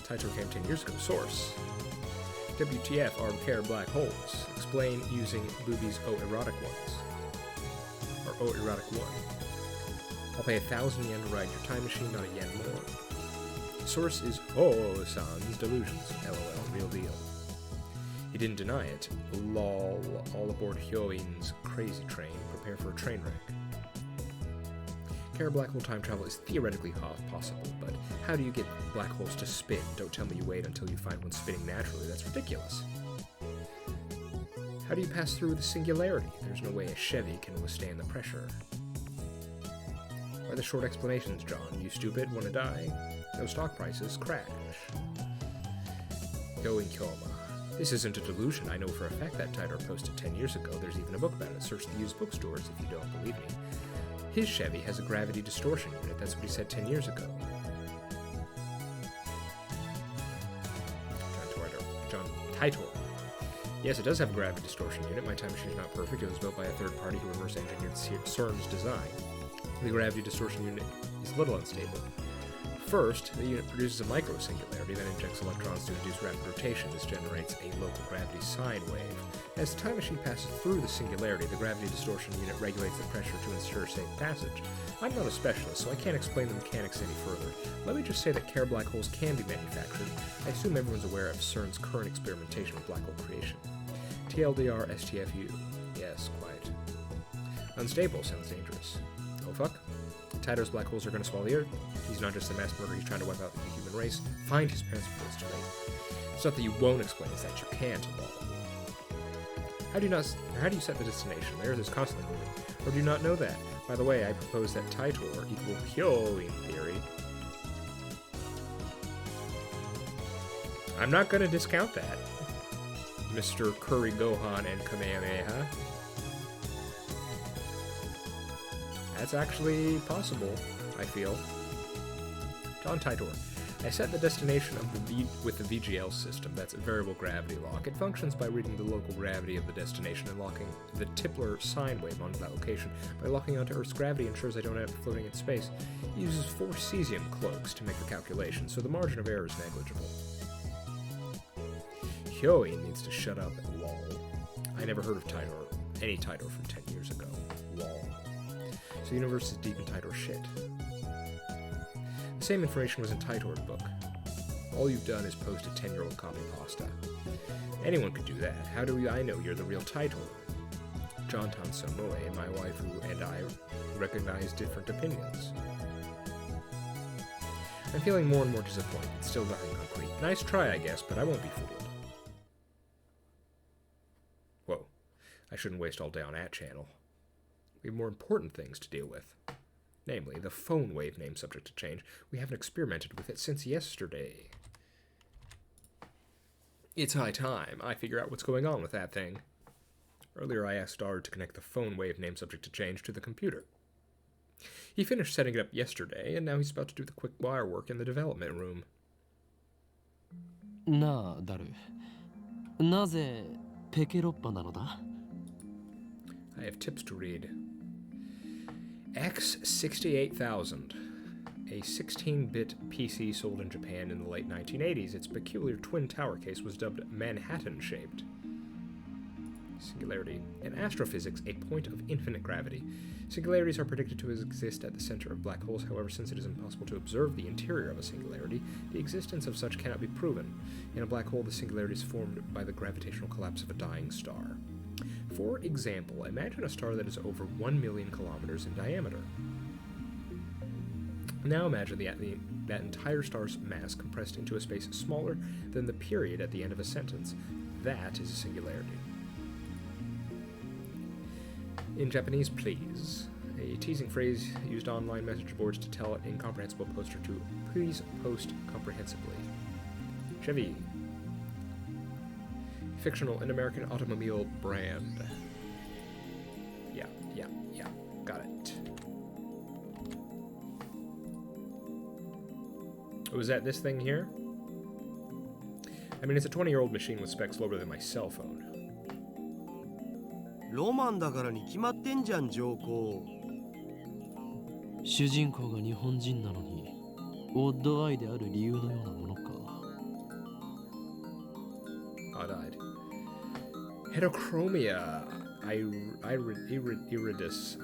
Title came 10 years ago. Source. WTF are Care black holes? Explain using Booby's O erotic ones. Or O erotic 1. I'll pay 1,000 yen to ride your time machine, not a yen more. Source is Ho-san's delusions. LOL, real deal. He didn't deny it. Lol, all aboard Hyo-in's crazy train. Prepare for a train wreck. Care black hole time travel is theoretically possible, but how do you get black holes to spin? Don't tell me you wait until you find one spinning naturally. That's ridiculous. How do you pass through the singularity? There's no way a Chevy can withstand the pressure. Why the short explanations, John? You stupid? Want to die? No stock prices. Crash. Hyo-in Kyoma. This isn't a delusion. I know for a fact that Titor posted 10 years ago. There's even a book about it. Search the used bookstores if you don't believe me. His Chevy has a gravity distortion unit. That's what he said 10 years ago. John Titor. Yes, it does have a gravity distortion unit. My time machine is not perfect. It was built by a third party who reverse engineered CERN's design. The gravity distortion unit is a little unstable. First, the unit produces a micro-singularity, then injects electrons to induce rapid rotation. This generates a local gravity sine wave. As the time machine passes through the singularity, the gravity distortion unit regulates the pressure to ensure safe passage. I'm not a specialist, so I can't explain the mechanics any further. Let me just say that Care black holes can be manufactured. I assume everyone's aware of CERN's current experimentation with black hole creation. TLDR STFU. Yes, quite. Unstable sounds dangerous. Oh fuck. Titor's black holes are going to swallow the Earth. He's not just a mass murderer, he's trying to wipe out the human race. Find his parents before it's too late. It's not that you won't explain, it's that you can't, Lol. How do you set the destination? The Earth is constantly moving. Or do you not know that? By the way, I propose that Titor equal Hyo in theory. I'm not going to discount that, Mr. Curry Gohan and Kamehameha. That's actually possible, I feel. John Titor. I set the destination of with the VGL system. That's a variable gravity lock. It functions by reading the local gravity of the destination and locking the Tipler sine wave onto that location. By locking onto Earth's gravity ensures I don't end up floating in space. It uses 4 cesium cloaks to make the calculation, so the margin of error is negligible. Hyo-in needs to shut up, lol. I never heard of Titor, any Titor from 10 years ago, lol. So the universe is deep in Titor shit. The same information was in Titor's book. All you've done is post a 10-year-old copy pasta. Anyone could do that. How do I know you're the real Titor? John Tansomoe and my wife and I recognize different opinions. I'm feeling more and more disappointed. Still nothing concrete. Nice try, I guess, but I won't be fooled. Whoa. I shouldn't waste all day on that channel. We have more important things to deal with. Namely, the phone wave name subject to change. We haven't experimented with it since yesterday. It's high time I figure out what's going on with that thing. Earlier I asked Ard to connect the phone wave name subject to change to the computer. He finished setting it up yesterday, and now he's about to do the quick wire work in the development room. なあダル、なぜペケロッパなのだ？ I have tips to read. X68000, a 16-bit PC sold in Japan in the late 1980s. Its peculiar twin tower case was dubbed Manhattan-shaped. Singularity. In astrophysics, a point of infinite gravity. Singularities are predicted to exist at the center of black holes. However, since it is impossible to observe the interior of a singularity, the existence of such cannot be proven. In a black hole, the singularity is formed by the gravitational collapse of a dying star. For example, imagine a star that is over 1 million kilometers in diameter. Now imagine that entire star's mass compressed into a space smaller than the period at the end of a sentence. That is a singularity. In Japanese, please, a teasing phrase used on online message boards to tell an incomprehensible poster to please post comprehensibly. Chevy. Fictional and American automobile brand. Yeah. Got it. Was that this thing here? I mean, it's a 20-year-old machine with specs lower than my cell phone. ロマンだからに決まってんじゃん、上皇。主人公が日本人なのにオッドアイである理由のようなものか。 Odd-eyed. Heterochromia. Iridus.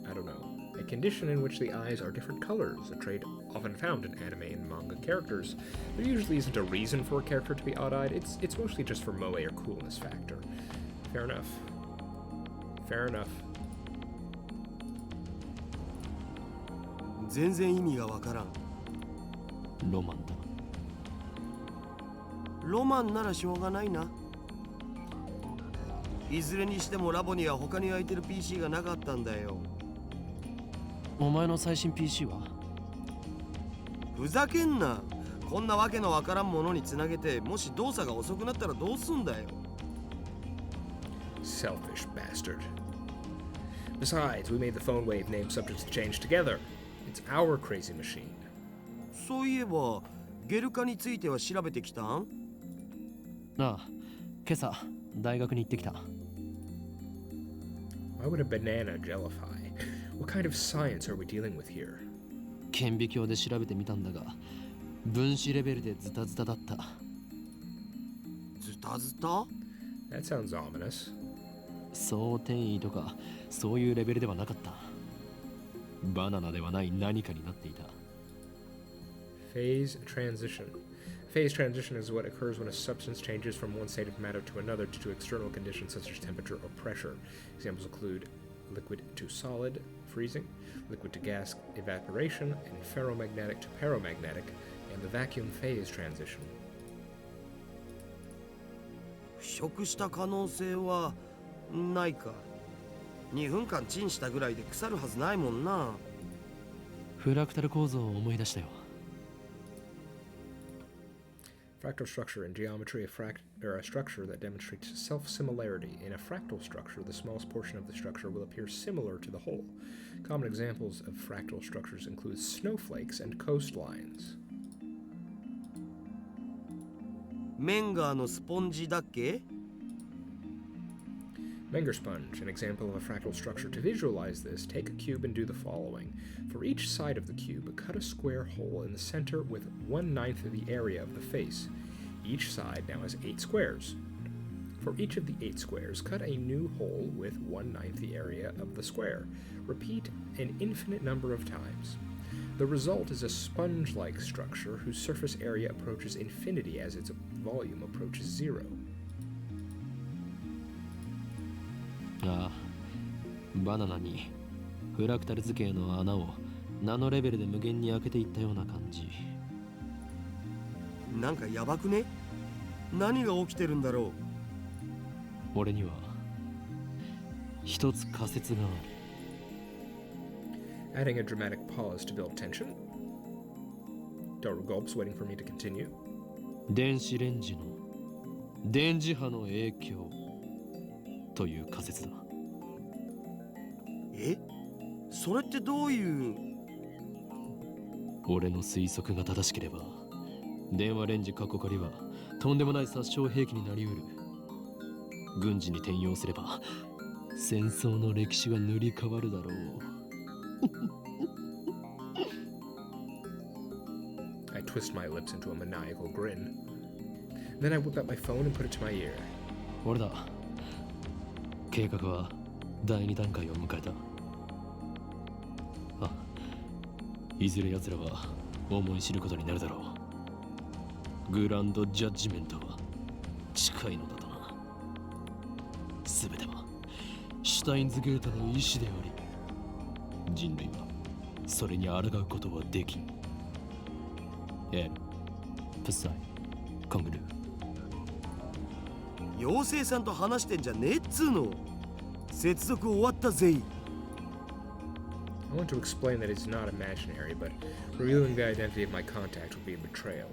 I don't know. A condition in which the eyes are different colors, a trait often found in anime and manga characters. There usually isn't a reason for a character to be odd-eyed. It's mostly just for moe or coolness factor. Fair enough. Fair enough. 全然意味がわからん。ロマンだ。ロマンならしょうがないな。いずれにしてもラボには他に空いてる PC がなかったんだよ。お前の最新 PC は？ふざけんな。こんなわけのわからんものにつなげて、もし動作が遅くなったらどうすんだよ。Selfish bastard. Besides, we made the phone wave name subject to change together. It's our crazy machine. そういえば、ゲル化については調べてきたん？ああ、今朝大学に行ってきた。Why would a banana jellify? What kind of science are we dealing with here? 顕微鏡で調べてみたんだが、分子レベルでズタズタだった。ズタズタ？ That sounds ominous. 総転移とかそういうレベルではなかった。バナナではない何かになっていた。Phase transition. Phase transition is what occurs when a substance changes from one state of matter to another due to external conditions such as temperature or pressure. Examples include liquid to solid, freezing, liquid to gas, evaporation, and ferromagnetic to paramagnetic, and the vacuum phase transition. 腐食した可能性はないか。2分間チンしたぐらいで腐るはずないもんな。フラクタル構造を思い出したよ。Fractal structure in geometry, a structure that demonstrates self-similarity. In a fractal structure, the smallest portion of the structure will appear similar to the whole. Common examples of fractal structures include snowflakes and coastlines. メンガーのスポンジだっけ？ Menger sponge, an example of a fractal structure. To visualize this, take a cube and do the following. For each side of the cube, cut a square hole in the center with 1/9 of the area of the face. Each side now has 8 squares. For each of the 8 squares, cut a new hole with 1/9 the area of the square. Repeat an infinite number of times. The result is a sponge-like structure whose surface area approaches infinity as its volume approaches 0. ああ、バナナにフラクタル図形の穴をナノレベルで無限に開けていったような感じ。なんかやばくね？何が起きてるんだろう？俺には一つ仮説がある。 Adding a dramatic pause to build tension. Daru gulps, waiting for me to continue. 電子レンジの電磁波の影響という仮説だ。え、それってどういう？俺の推測が正しければ、電話レンジ過去仮はとんでもない殺傷兵器になりうる。軍事に転用すれば戦争の歴史が塗り替わるだろう。I twist my lips into a maniacal grin. Then I whip out my phone and put it to my ear. 俺だ。計画は第2段階を迎えた。あ、いずれ奴らは思い知ることになるだろう。グランドジャッジメントは近いのだとな。全てはシュタインズゲートの意志であり、人類はそれに抗うことはできん。エル、プサイ、コングルー。妖精さんと話してんじゃねえっつーの。接続終わったぜ。I want to explain that it's not imaginary, but revealing the identity of my contact would be a betrayal.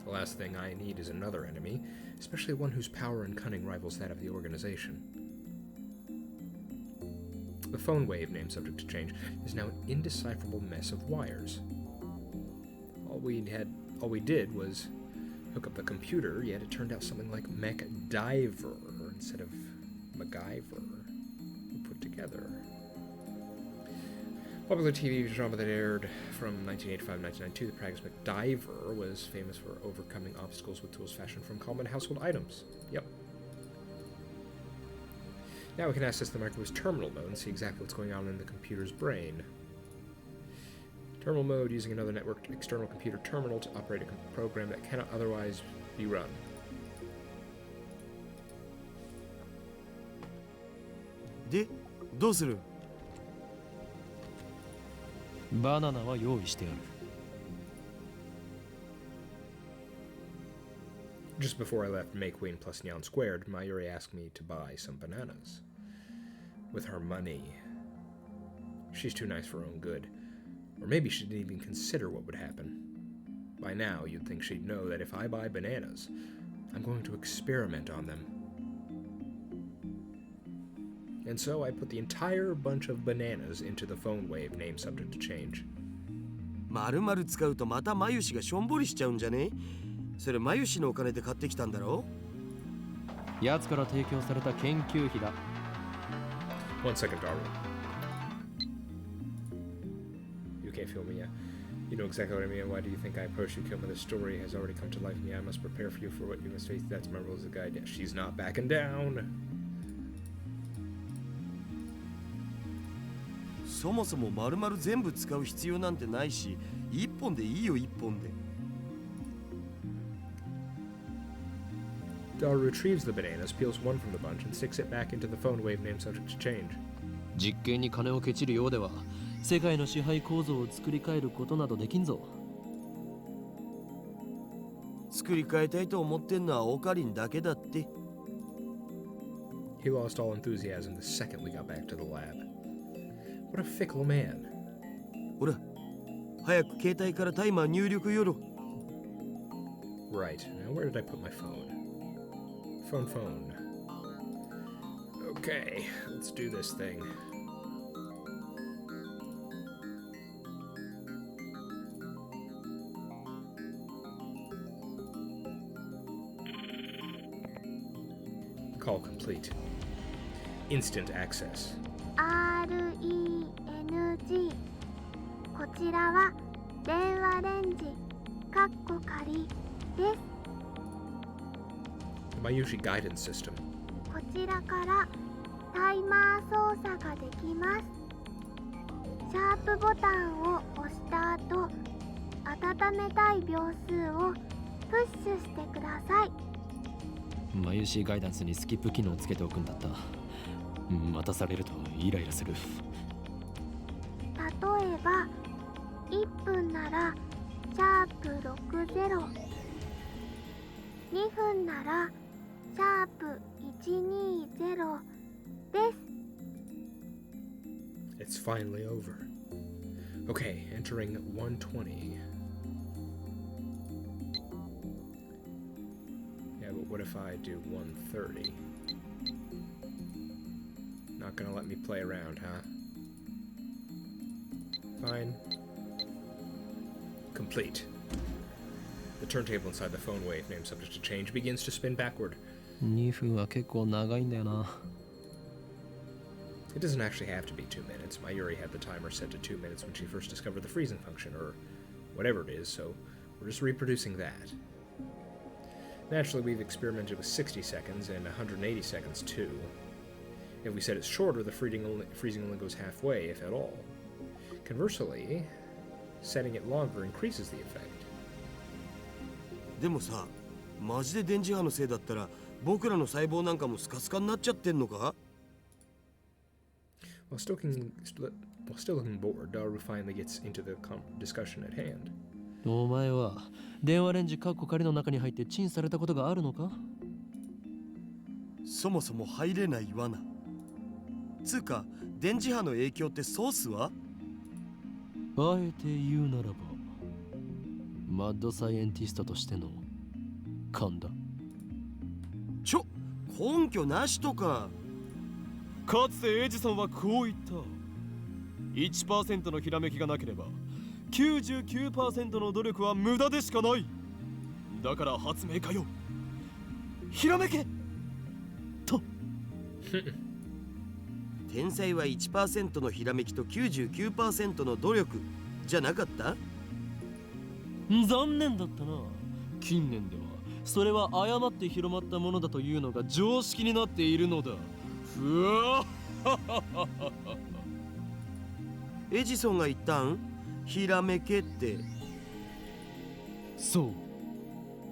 The last thing I need is another enemy, especially one whose power and cunning rivals that of the organization. The phone wave, name subject to change, is now an indecipherable mess of wires. All we did was hook up the computer, yet it turned out something like MacDiver instead of MacGyver. Put together. Popular TV drama that aired from 1985 to 1992, the protagonist MacDiver was famous for overcoming obstacles with tools fashioned from common household items. Yep. Now we can access the microwave's terminal mode and see exactly what's going on in the computer's brain. Terminal mode using another networked external computer terminal to operate a program that cannot otherwise be run. で、どうする？バナナは用意してある。Just before I left May Queen plus Nyan Squared, Mayuri asked me to buy some bananas. With her money. She's too nice for her own good. Or maybe she didn't even consider what would happen. By now, you'd think she'd know that if I buy bananas, I'm going to experiment on them. And so I put the entire bunch of bananas into the phone wave, name subject to change. 丸々使うとまたマユシがしょんぼりしちゃうんじゃね？それマユシのお金で買ってきたんだろ？奴から提供された研究費だ。1 second, Daru. You can't feel me yet. You know exactly what I mean. Why do you think I approached you? Killing this story has already come to life in me. I must prepare for you for what you must face. That's my role as a guide. Yeah, she's not backing down. そもそも丸々全部使う必要なんてないし、一本でいいよ一本で。Daru retrieves the bananas, peels one from the bunch, and sticks it back into the phone wave, name subject to change. 実験に金をケチるようでは世界の支配構造を作り変えることなどできんぞ。作り変えたいと思ってんのはオカリンだけだって。He lost all enthusiasm the second we got back to the lab. What a fickle man. ほら、早く携帯からタイマー入力よろ。Right. Now where did I put my phone? Phone. Okay, let's do this thing. Call complete. Instant access. RENG こちらは電話レンジかっこ仮です。The Mayushi guidance system. こちらからタイマー操作ができます。シャープボタンを押した後、温めたい秒数をプッシュしてください。マユシーガイダンスにスキップ機能をつけておくんだった。待たされるとイライラする。例えば1分ならシャープ60、2分ならシャープ120です。It's finally over. Okay, entering 120. Yeah, but what if I do 130? Not gonna let me play around, huh? Fine. Complete. The turntable inside the phone wave, named subject to change, begins to spin backward. 2分は結構長いんだよな。 It doesn't actually have to be 2 minutes. Mayuri had the timer set to 2 minutes when she first discovered the freezing function, or whatever it is, so we're just reproducing that. Naturally, we've experimented with 60 seconds and 180 seconds too. If we set it shorter, the freezing only goes halfway, if at all. Conversely, setting it longer increases the effect. でもさ、マジで電磁波のせいだったら僕らの細胞なんかもスカスカになっちゃってんのか？ While still looking bored, Daru finally gets into the discussion at hand. お前は電話レンジカッコ仮の中に入ってチンされたことがあるのか？そもそも入れない罠。つうか、電磁波の影響ってソースは？あえて言うならば、マッドサイエンティストとしての勘だ。根拠なしとか。かつてエジソンはこう言った。1% のひらめきがなければ 99% の努力は無駄でしかない。だから発明家よ、ひらめけと。天才は 1% のひらめきと 99% の努力じゃなかった？残念だったな。近年ではそれは誤って広まったものだというのが常識になっているのだ。うわエジソンが言ったん？ひらめけって。そう、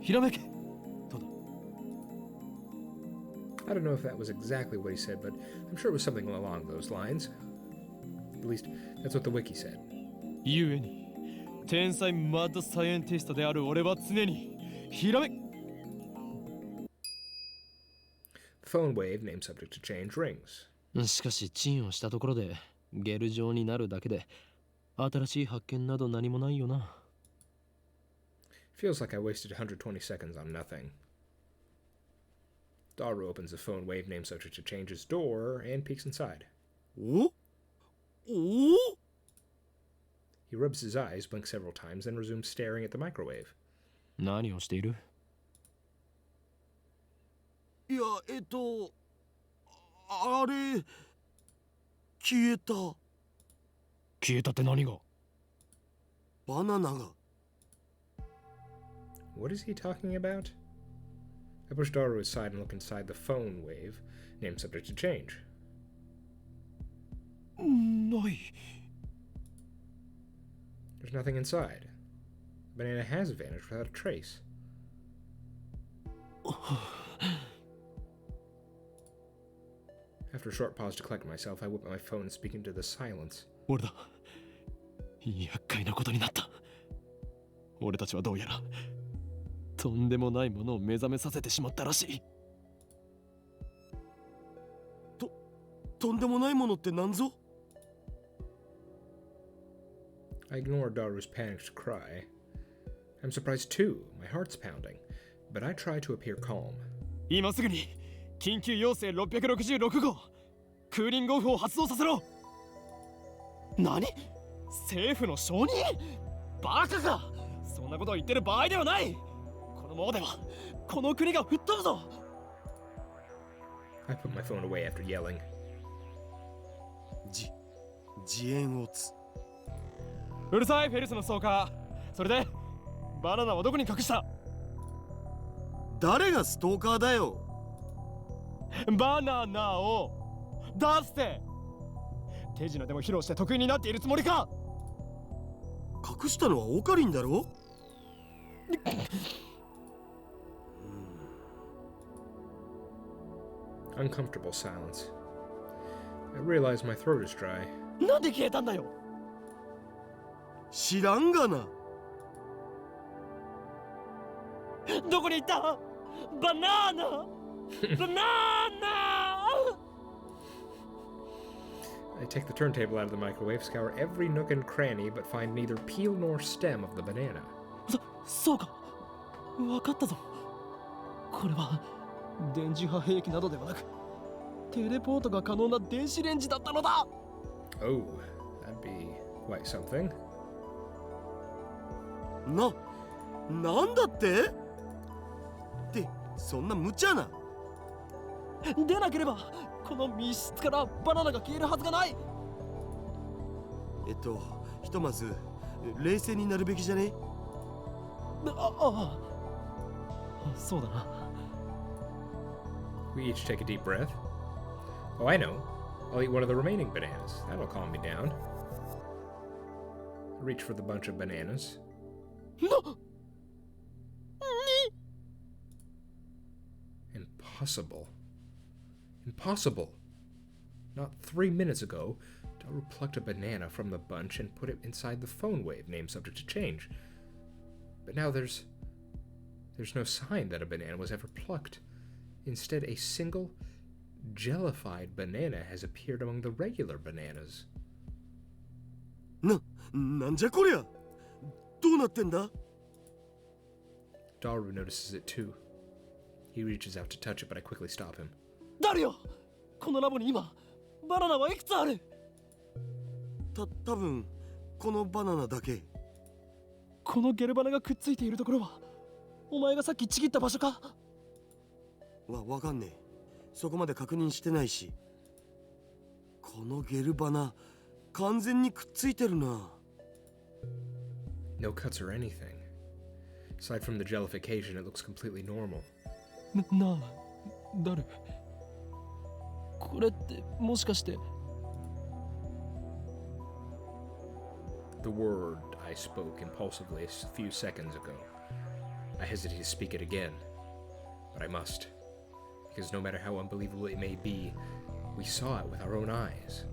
ひらめけとだ。 I don't know if that was exactly what he said, but I'm sure it was something along those lines. At least, that's what the wiki said. ゆえに天才マッドサイエンティストである俺は常にひらめ。 The phone wave, named subject to change, rings. しかしチンをしたところでゲル状になるだけで新しい発見など何もないよな。 Feels like I wasted 120 seconds on nothing. Daru opens the phone wave, named subject to change's door, and peeks inside. お？ He rubs his eyes, blinks several times, then resumes staring at the microwave. 何をしている？いや、あれ、消えた。消えたって何が？バナナが。What is he talking about? I push Daru aside and look inside the phone wave, named subject to change. ない。 There's nothing inside. The banana has vanished without a trace. After a short pause to collect myself, I whip out my phone and speak into the silence. 俺だ。厄介なことになった。俺たちはどうやらとんでもないものを目覚めさせてしまったらしい。とんでもないものって何ぞ？ I ignore Daru's panicked cry. I'm surprised too. My heart's pounding, but I try to appear calm. 今すぐに緊急要請666号クーリングオフを発動させろ。何？政府の承認？バカか！そんなことを言ってる場合ではない。このままではこの国が吹っ飛ぶぞ。 I put my phone away after yelling. 自演をつ。うるさいフェリスのストーカー。それでバナナはどこに隠した？誰がストーカーだよ。バナナを出して。手品でも披露して得意になっているつもりか？隠したのはオカリンだろ。Uncomfortable silence. I realize my throat is dry. なんで消えたんだよ。知らんがな。どこに行った？バナナバナナ I take the turntable out of the microwave, scour every nook and cranny, but find neither peel nor stem of the banana. そうか。わかったぞ。これは電磁波兵器などではなく、テレポートが可能な電子レンジだったのだ。Oh, that'd be quite something. なんだってってそんな無茶な。でなければこの密室からバナナが消えるはずがない。ひとまず冷静になるべきじゃね。そうだな。We each take a deep breath. Oh, I know. I'll eat one of the remaining bananas. That'll calm me down. Reach for the bunch of bananas. Impossible. Impossible. Not 3 minutes ago, Daru plucked a banana from the bunch and put it inside the phone wave, name subject to change. But now there's no sign that a banana was ever plucked. Instead, a single jellified banana has appeared among the regular bananas. なんじゃこりゃ。どうなってんだ。 Daru notices it too. He reaches out to touch it, but I quickly stop him. 誰よ。このラボに今バナナはいくつある。多分このバナナだけ。このゲルバナがくっついているところはお前がさっきちぎった場所か。わかんねえ。そこまで確認してないし。このゲルバナ完全にくっついてるな。No cuts or anything. Aside from the jellification, it looks completely normal. なあ、誰？これってもしかして。The word I spoke impulsively a few seconds ago. I hesitate to speak it again, but I must. Because no matter how unbelievable it may be, we saw it with our own eyes.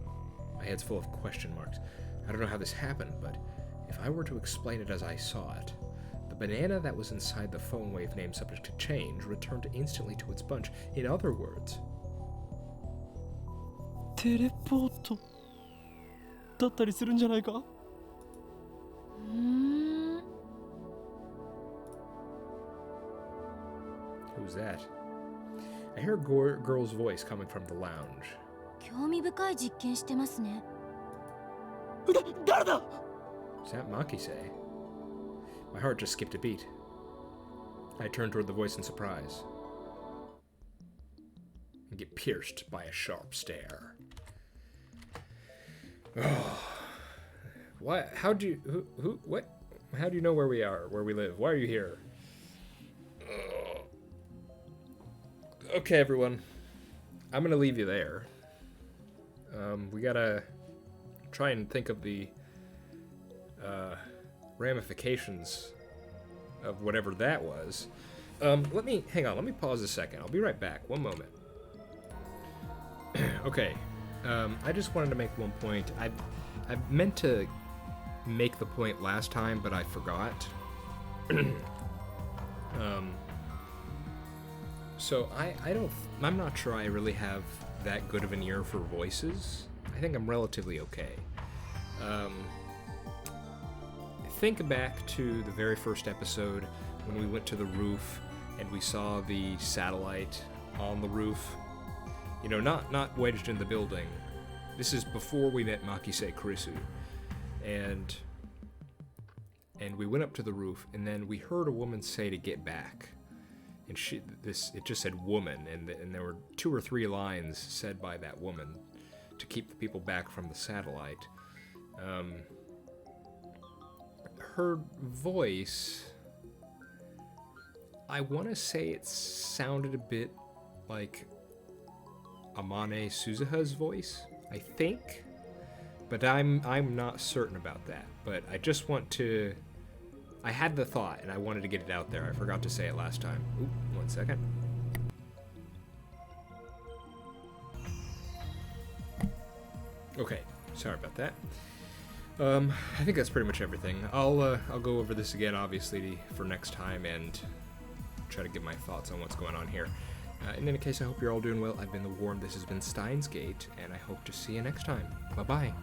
My head's full of question marks. I don't know how this happened, but if I were to explain it as I saw it, the banana that was inside the phone wave name subject to change returned instantly to its bunch. In other words... テレポートだったりするんじゃないか。Who's that? I hear a girl's voice coming from the lounge. 興味深い実験してますね。誰だ。 Is that Makise? My heart just skipped a beat. I turned toward the voice in surprise and get pierced by a sharp stare. Oh. What? How do you... What? How do you know where we are, where we live? Why are you here? Okay, everyone. I'm gonna leave you there. We gotta try and think of the ramifications of whatever that was. Hang on, let me pause a second. I'll be right back. One moment. Okay. I just wanted to make one point. I meant to make the point last time, but I forgot. So I'm not sure I really have that good of an ear for voices. I think I'm relatively okay. Think back to the very first episode when we went to the roof and we saw the satellite on the roof. You know, not wedged in the building. This is before we met Makise Kurisu. And we went up to the roof, and then we heard a woman say to get back. And it just said woman, and there were 2 or 3 lines said by that woman to keep the people back from the satellite. Her voice, I want to say it sounded a bit like Amane Suzuha's voice, I think, but I'm not certain about that. But I just want to... I had the thought, and I wanted to get it out there. I forgot to say it last time. Oop, 1 second. Okay, sorry about that. I think that's pretty much everything. I'll go over this again, obviously, for next time, and try to give my thoughts on what's going on here. In any case, I hope you're all doing well. I've been the Warren. This has been Steins Gate, and I hope to see you next time. Bye bye.